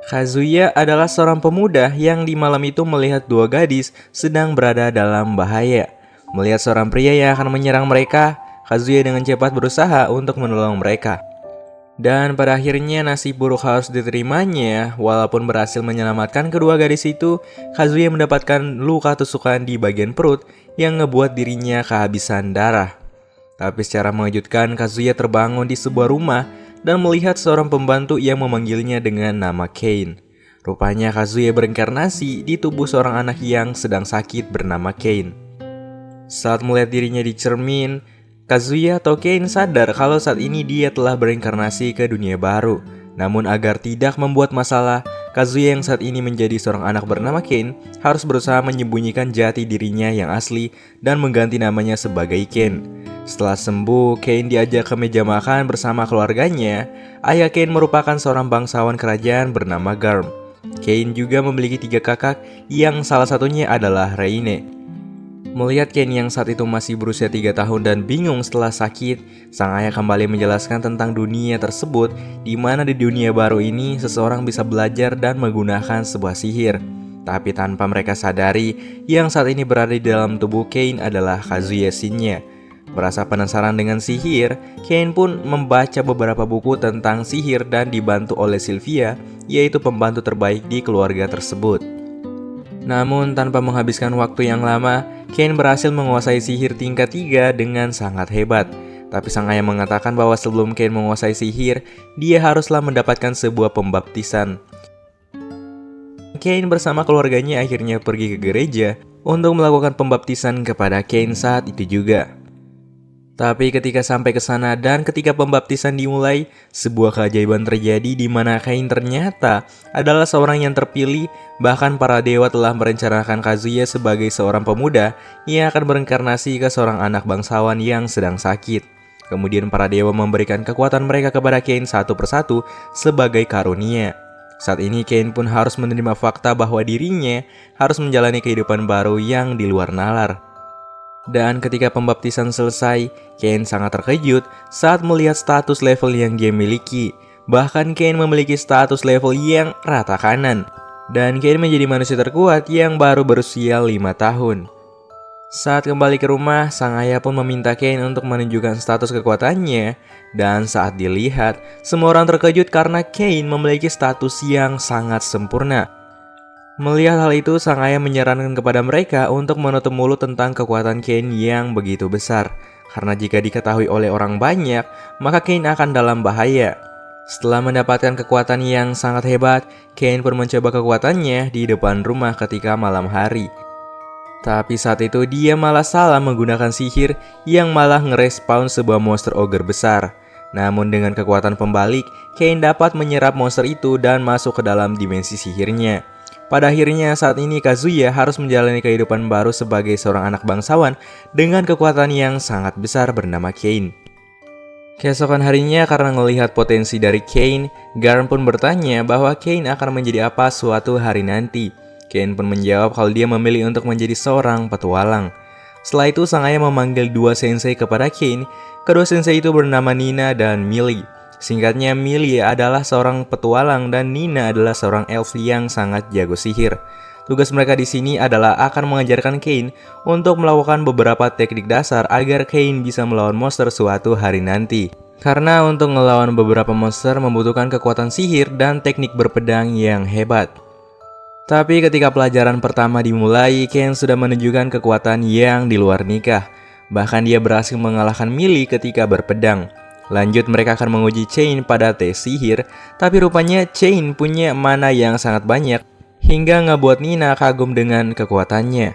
Kazuya adalah seorang pemuda yang di malam itu melihat dua gadis sedang berada dalam bahaya. Melihat seorang pria yang akan menyerang mereka, Kazuya dengan cepat berusaha untuk menolong mereka. Dan pada akhirnya nasib buruk harus diterimanya. Walaupun berhasil menyelamatkan kedua gadis itu, Kazuya mendapatkan luka tusukan di bagian perut yang ngebuat dirinya kehabisan darah. Tapi secara mengejutkan, Kazuya terbangun di sebuah rumah dan melihat seorang pembantu yang memanggilnya dengan nama Kane. Rupanya Kazuya berinkarnasi di tubuh seorang anak yang sedang sakit bernama Kane. Saat melihat dirinya di cermin, Kazuya atau Kane sadar kalau saat ini dia telah berinkarnasi ke dunia baru. Namun agar tidak membuat masalah, Kazuya yang saat ini menjadi seorang anak bernama Kane harus berusaha menyembunyikan jati dirinya yang asli dan mengganti namanya sebagai Kane. Setelah sembuh, Kane diajak ke meja makan bersama keluarganya. Ayah Kane merupakan seorang bangsawan kerajaan bernama Garm. Kane juga memiliki 3 kakak yang salah satunya adalah Reine. Melihat Kane yang saat itu masih berusia 3 tahun dan bingung setelah sakit, sang ayah kembali menjelaskan tentang dunia tersebut, di mana di dunia baru ini seseorang bisa belajar dan menggunakan sebuah sihir. Tapi tanpa mereka sadari, yang saat ini berada di dalam tubuh Kane adalah Kazuya Shinya. Merasa penasaran dengan sihir, Kane pun membaca beberapa buku tentang sihir dan dibantu oleh Sylvia, yaitu pembantu terbaik di keluarga tersebut. Namun tanpa menghabiskan waktu yang lama, Kane berhasil menguasai sihir tingkat 3 dengan sangat hebat. Tapi sang ayah mengatakan bahwa sebelum Kane menguasai sihir, dia haruslah mendapatkan sebuah pembaptisan. Kane bersama keluarganya akhirnya pergi ke gereja untuk melakukan pembaptisan kepada Kane saat itu juga. Tapi ketika sampai ke sana dan ketika pembaptisan dimulai, sebuah keajaiban terjadi di mana Kane ternyata adalah seorang yang terpilih. Bahkan para dewa telah merencanakan Kazuya sebagai seorang pemuda yang akan berinkarnasi ke seorang anak bangsawan yang sedang sakit. Kemudian para dewa memberikan kekuatan mereka kepada Kane satu persatu sebagai karunia. Saat ini Kane pun harus menerima fakta bahwa dirinya harus menjalani kehidupan baru yang di luar nalar. Dan ketika pembaptisan selesai, Kane sangat terkejut saat melihat status level yang dia miliki. Bahkan Kane memiliki status level yang rata kanan. Dan Kane menjadi manusia terkuat yang baru berusia 5 tahun. Saat kembali ke rumah, sang ayah pun meminta Kane untuk menunjukkan status kekuatannya. Dan saat dilihat, semua orang terkejut karena Kane memiliki status yang sangat sempurna. Melihat hal itu, sang ayah menyarankan kepada mereka untuk menutup mulut tentang kekuatan Kane yang begitu besar. Karena jika diketahui oleh orang banyak, maka Kane akan dalam bahaya. Setelah mendapatkan kekuatan yang sangat hebat, Kane pun mencoba kekuatannya di depan rumah ketika malam hari. Tapi saat itu dia malah salah menggunakan sihir yang malah ngerespawn sebuah monster ogre besar. Namun dengan kekuatan pembalik, Kane dapat menyerap monster itu dan masuk ke dalam dimensi sihirnya. Pada akhirnya saat ini Kazuya harus menjalani kehidupan baru sebagai seorang anak bangsawan dengan kekuatan yang sangat besar bernama Kane. Keesokan harinya karena melihat potensi dari Kane, Garm pun bertanya bahwa Kane akan menjadi apa suatu hari nanti. Kane pun menjawab kalau dia memilih untuk menjadi seorang petualang. Setelah itu sang ayah memanggil 2 sensei kepada Kane. Kedua sensei itu bernama Nina dan Millie. Singkatnya, Millie adalah seorang petualang dan Nina adalah seorang elf yang sangat jago sihir. Tugas mereka di sini adalah akan mengajarkan Kane untuk melakukan beberapa teknik dasar agar Kane bisa melawan monster suatu hari nanti. Karena untuk melawan beberapa monster membutuhkan kekuatan sihir dan teknik berpedang yang hebat. Tapi ketika pelajaran pertama dimulai, Kane sudah menunjukkan kekuatan yang di luar nikah. Bahkan dia berhasil mengalahkan Millie ketika berpedang. Lanjut mereka akan menguji Chain pada tes sihir, tapi rupanya Chain punya mana yang sangat banyak hingga ngebuat Nina kagum dengan kekuatannya.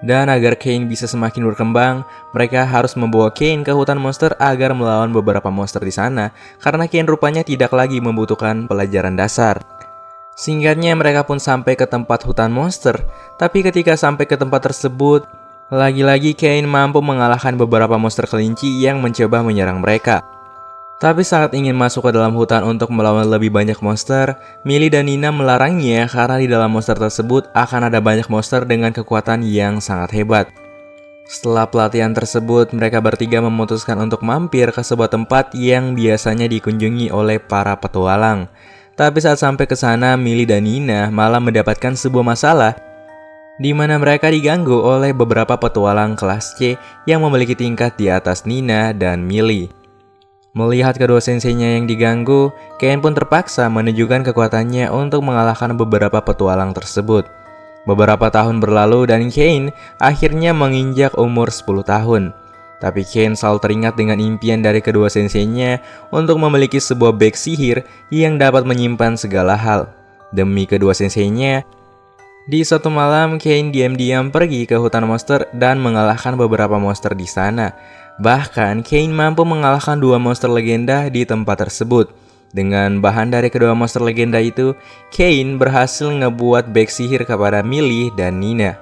Dan agar Kane bisa semakin berkembang, mereka harus membawa Kane ke hutan monster agar melawan beberapa monster di sana, karena Kane rupanya tidak lagi membutuhkan pelajaran dasar. Singkatnya mereka pun sampai ke tempat hutan monster, tapi ketika sampai ke tempat tersebut, lagi-lagi Kane mampu mengalahkan beberapa monster kelinci yang mencoba menyerang mereka. Tapi saat ingin masuk ke dalam hutan untuk melawan lebih banyak monster, Millie dan Nina melarangnya karena di dalam monster tersebut akan ada banyak monster dengan kekuatan yang sangat hebat. Setelah pelatihan tersebut, mereka bertiga memutuskan untuk mampir ke sebuah tempat yang biasanya dikunjungi oleh para petualang. Tapi saat sampai ke sana, Millie dan Nina malah mendapatkan sebuah masalah di mana mereka diganggu oleh beberapa petualang kelas C yang memiliki tingkat di atas Nina dan Millie. Melihat kedua senseinya yang diganggu, Kane pun terpaksa menunjukkan kekuatannya untuk mengalahkan beberapa petualang tersebut. Beberapa tahun berlalu dan Kane akhirnya menginjak umur 10 tahun. Tapi Kane selalu teringat dengan impian dari kedua senseinya untuk memiliki sebuah bag sihir yang dapat menyimpan segala hal. Demi kedua senseinya, di suatu malam Kane diam-diam pergi ke hutan monster dan mengalahkan beberapa monster di sana. Bahkan Kane mampu mengalahkan 2 monster legenda di tempat tersebut. Dengan bahan dari kedua monster legenda itu, Kane berhasil ngebuat bag sihir kepada Millie dan Nina.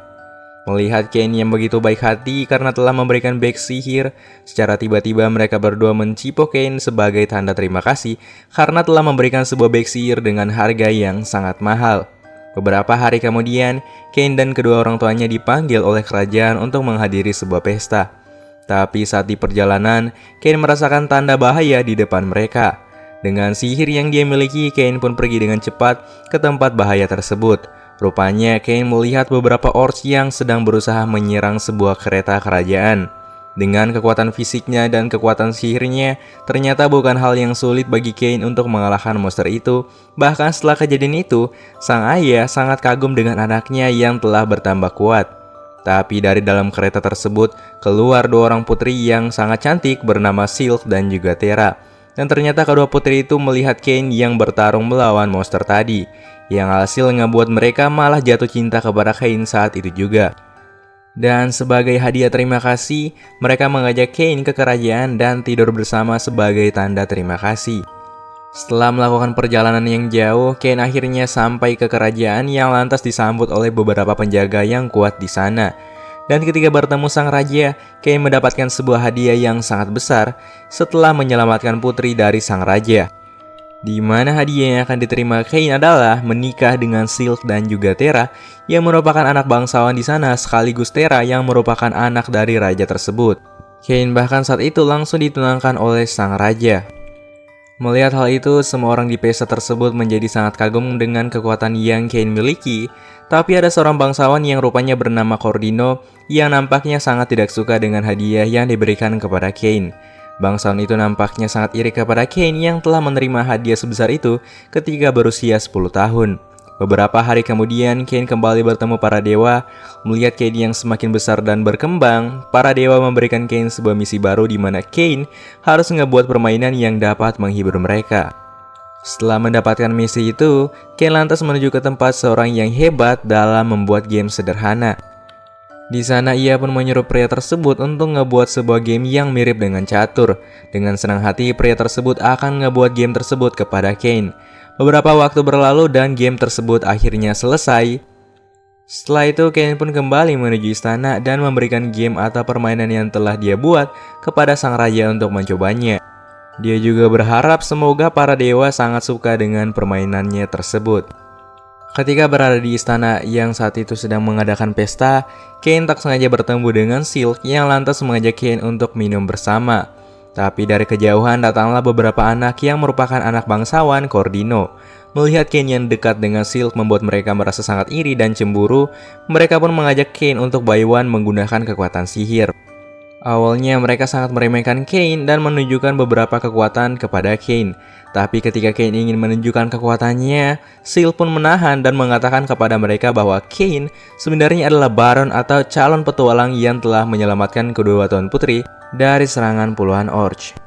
Melihat Kane yang begitu baik hati karena telah memberikan bag sihir, secara tiba-tiba mereka berdua mencipok Kane sebagai tanda terima kasih karena telah memberikan sebuah bag sihir dengan harga yang sangat mahal. Beberapa hari kemudian, Kane dan kedua orang tuanya dipanggil oleh kerajaan untuk menghadiri sebuah pesta. Tapi saat di perjalanan, Kane merasakan tanda bahaya di depan mereka. Dengan sihir yang dia miliki, Kane pun pergi dengan cepat ke tempat bahaya tersebut. Rupanya Kane melihat beberapa orcs yang sedang berusaha menyerang sebuah kereta kerajaan. Dengan kekuatan fisiknya dan kekuatan sihirnya, ternyata bukan hal yang sulit bagi Kane untuk mengalahkan monster itu. Bahkan setelah kejadian itu, sang ayah sangat kagum dengan anaknya yang telah bertambah kuat. Tapi dari dalam kereta tersebut, keluar 2 orang putri yang sangat cantik bernama Silk dan juga Terra. Dan ternyata kedua putri itu melihat Kane yang bertarung melawan monster tadi, yang hasil ngebuat mereka malah jatuh cinta kepada Kane saat itu juga. Dan sebagai hadiah terima kasih, mereka mengajak Kane ke kerajaan dan tidur bersama sebagai tanda terima kasih. Setelah melakukan perjalanan yang jauh, Kane akhirnya sampai ke kerajaan yang lantas disambut oleh beberapa penjaga yang kuat di sana. Dan ketika bertemu sang raja, Kane mendapatkan sebuah hadiah yang sangat besar setelah menyelamatkan putri dari sang raja. Di mana hadiah yang akan diterima Kane adalah menikah dengan Silk dan juga Terra yang merupakan anak bangsawan di sana, sekaligus Terra yang merupakan anak dari raja tersebut. Kane bahkan saat itu langsung ditunangkan oleh sang raja. Melihat hal itu, semua orang di pesta tersebut menjadi sangat kagum dengan kekuatan yang Kane miliki. Tapi ada seorang bangsawan yang rupanya bernama Cordino yang nampaknya sangat tidak suka dengan hadiah yang diberikan kepada Kane. Bangsawan itu nampaknya sangat iri kepada Kane yang telah menerima hadiah sebesar itu ketika berusia 10 tahun. Beberapa hari kemudian, Kane kembali bertemu para dewa. Melihat Kane yang semakin besar dan berkembang, para dewa memberikan Kane sebuah misi baru di mana Kane harus ngebuat permainan yang dapat menghibur mereka. Setelah mendapatkan misi itu, Kane lantas menuju ke tempat seorang yang hebat dalam membuat game sederhana. Di sana ia pun menyuruh pria tersebut untuk ngebuat sebuah game yang mirip dengan catur. Dengan senang hati, pria tersebut akan ngebuat game tersebut kepada Kane. Beberapa waktu berlalu dan game tersebut akhirnya selesai. Setelah itu, Kane pun kembali menuju istana dan memberikan game atau permainan yang telah dia buat kepada sang raja untuk mencobanya. Dia juga berharap semoga para dewa sangat suka dengan permainannya tersebut. Ketika berada di istana yang saat itu sedang mengadakan pesta, Kane tak sengaja bertemu dengan Silk yang lantas mengajak Kane untuk minum bersama. Tapi dari kejauhan datanglah beberapa anak yang merupakan anak bangsawan Cordino. Melihat Kane yang dekat dengan Silk membuat mereka merasa sangat iri dan cemburu. Mereka pun mengajak Kane untuk buy one menggunakan kekuatan sihir. Awalnya mereka sangat meremehkan Kane dan menunjukkan beberapa kekuatan kepada Kane. Tapi ketika Kane ingin menunjukkan kekuatannya, Silk pun menahan dan mengatakan kepada mereka bahwa Kane sebenarnya adalah Baron atau calon petualang yang telah menyelamatkan kedua tuan putri dari serangan puluhan orc.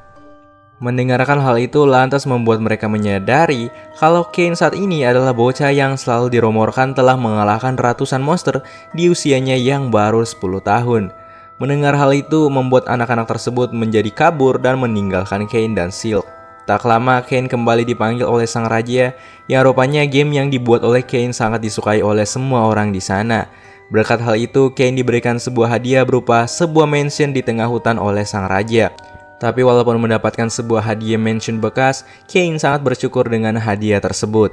Mendengarkan hal itu lantas membuat mereka menyadari kalau Kane saat ini adalah bocah yang selalu dirumorkan telah mengalahkan ratusan monster di usianya yang baru 10 tahun. Mendengar hal itu membuat anak-anak tersebut menjadi kabur dan meninggalkan Kane dan Silk. Tak lama Kane kembali dipanggil oleh sang raja yang rupanya game yang dibuat oleh Kane sangat disukai oleh semua orang di sana. Berkat hal itu, Kane diberikan sebuah hadiah berupa sebuah mansion di tengah hutan oleh sang raja. Tapi walaupun mendapatkan sebuah hadiah mansion bekas, Kane sangat bersyukur dengan hadiah tersebut.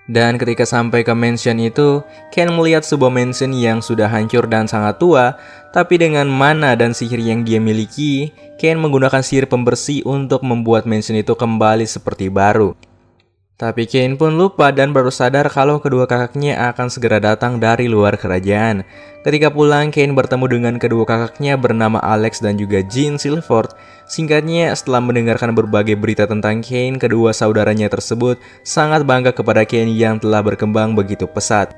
Dan ketika sampai ke mansion itu, Kane melihat sebuah mansion yang sudah hancur dan sangat tua. Tapi dengan mana dan sihir yang dia miliki, Kane menggunakan sihir pembersih untuk membuat mansion itu kembali seperti baru. Tapi Kane pun lupa dan baru sadar kalau kedua kakaknya akan segera datang dari luar kerajaan. Ketika pulang, Kane bertemu dengan kedua kakaknya bernama Alex dan juga Jean Silverford. Singkatnya, setelah mendengarkan berbagai berita tentang Kane, kedua saudaranya tersebut sangat bangga kepada Kane yang telah berkembang begitu pesat.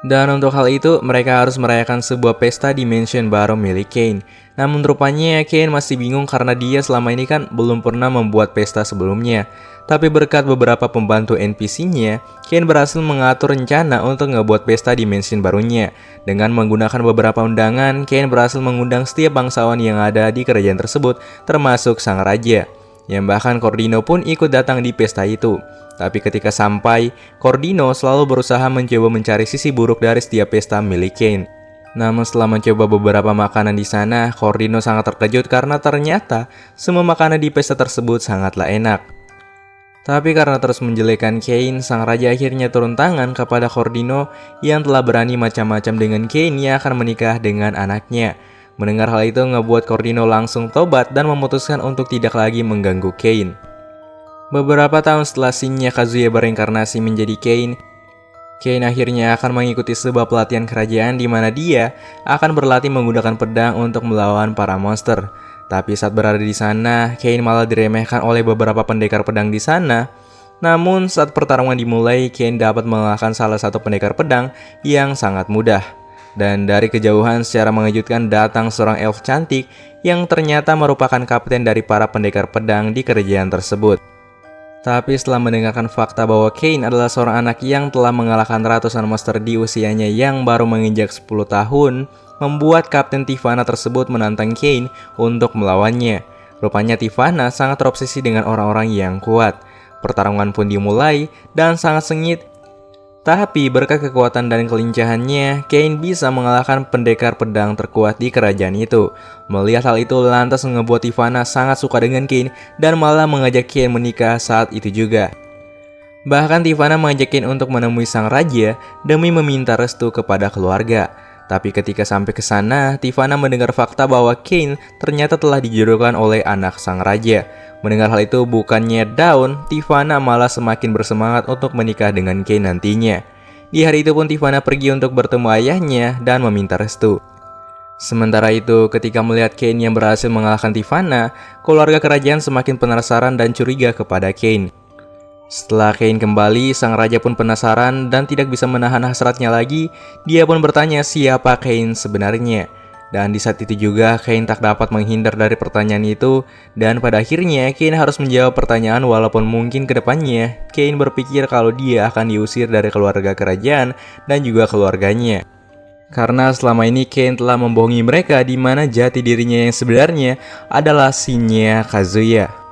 Dan untuk hal itu, mereka harus merayakan sebuah pesta di mansion baru milik Kane. Namun rupanya Kane masih bingung karena dia selama ini kan belum pernah membuat pesta sebelumnya. Tapi berkat beberapa pembantu NPC-nya, Kane berhasil mengatur rencana untuk ngebuat pesta di mansion barunya. Dengan menggunakan beberapa undangan, Kane berhasil mengundang setiap bangsawan yang ada di kerajaan tersebut, termasuk sang raja. Yang bahkan Cordino pun ikut datang di pesta itu. Tapi ketika sampai, Cordino selalu berusaha mencoba mencari sisi buruk dari setiap pesta milik Kane. Namun setelah mencoba beberapa makanan di sana, Cordino sangat terkejut karena ternyata semua makanan di pesta tersebut sangatlah enak. Tapi karena terus menjelekan Kane, sang raja akhirnya turun tangan kepada Cordino yang telah berani macam-macam dengan Kane yang akan menikah dengan anaknya. Mendengar hal itu ngebuat Cordino langsung tobat dan memutuskan untuk tidak lagi mengganggu Kane. Beberapa tahun setelah sinnya Kazuya bereinkarnasi menjadi Kane, Kane akhirnya akan mengikuti sebuah pelatihan kerajaan di mana dia akan berlatih menggunakan pedang untuk melawan para monster. Tapi saat berada di sana, Kane malah diremehkan oleh beberapa pendekar pedang di sana. Namun saat pertarungan dimulai, Kane dapat mengalahkan salah satu pendekar pedang yang sangat mudah. Dan dari kejauhan secara mengejutkan datang seorang elf cantik yang ternyata merupakan kapten dari para pendekar pedang di kerajaan tersebut. Tapi setelah mendengarkan fakta bahwa Kane adalah seorang anak yang telah mengalahkan ratusan monster di usianya yang baru menginjak 10 tahun, membuat Kapten Tifanna tersebut menantang Kane untuk melawannya. Rupanya Tifanna sangat terobsesi dengan orang-orang yang kuat. Pertarungan pun dimulai dan sangat sengit. Tapi berkat kekuatan dan kelincahannya, Kane bisa mengalahkan pendekar pedang terkuat di kerajaan itu. Melihat hal itu lantas ngebuat Tifanna sangat suka dengan Kane dan malah mengajak Kane menikah saat itu juga. Bahkan Tifanna mengajak Kane untuk menemui sang raja demi meminta restu kepada keluarga. Tapi ketika sampai ke sana, Tifanna mendengar fakta bahwa Kane ternyata telah dijodohkan oleh anak sang raja. Mendengar hal itu bukannya down, Tifanna malah semakin bersemangat untuk menikah dengan Kane nantinya. Di hari itu pun Tifanna pergi untuk bertemu ayahnya dan meminta restu. Sementara itu, ketika melihat Kane yang berhasil mengalahkan Tifanna, keluarga kerajaan semakin penasaran dan curiga kepada Kane. Setelah Kane kembali, sang raja pun penasaran dan tidak bisa menahan hasratnya lagi. Dia pun bertanya siapa Kane sebenarnya. Dan di saat itu juga Kane tak dapat menghindar dari pertanyaan itu. Dan pada akhirnya Kane harus menjawab pertanyaan walaupun mungkin kedepannya Kane berpikir kalau dia akan diusir dari keluarga kerajaan dan juga keluarganya. Karena selama ini Kane telah membohongi mereka di mana jati dirinya yang sebenarnya adalah sinnya Kazuya.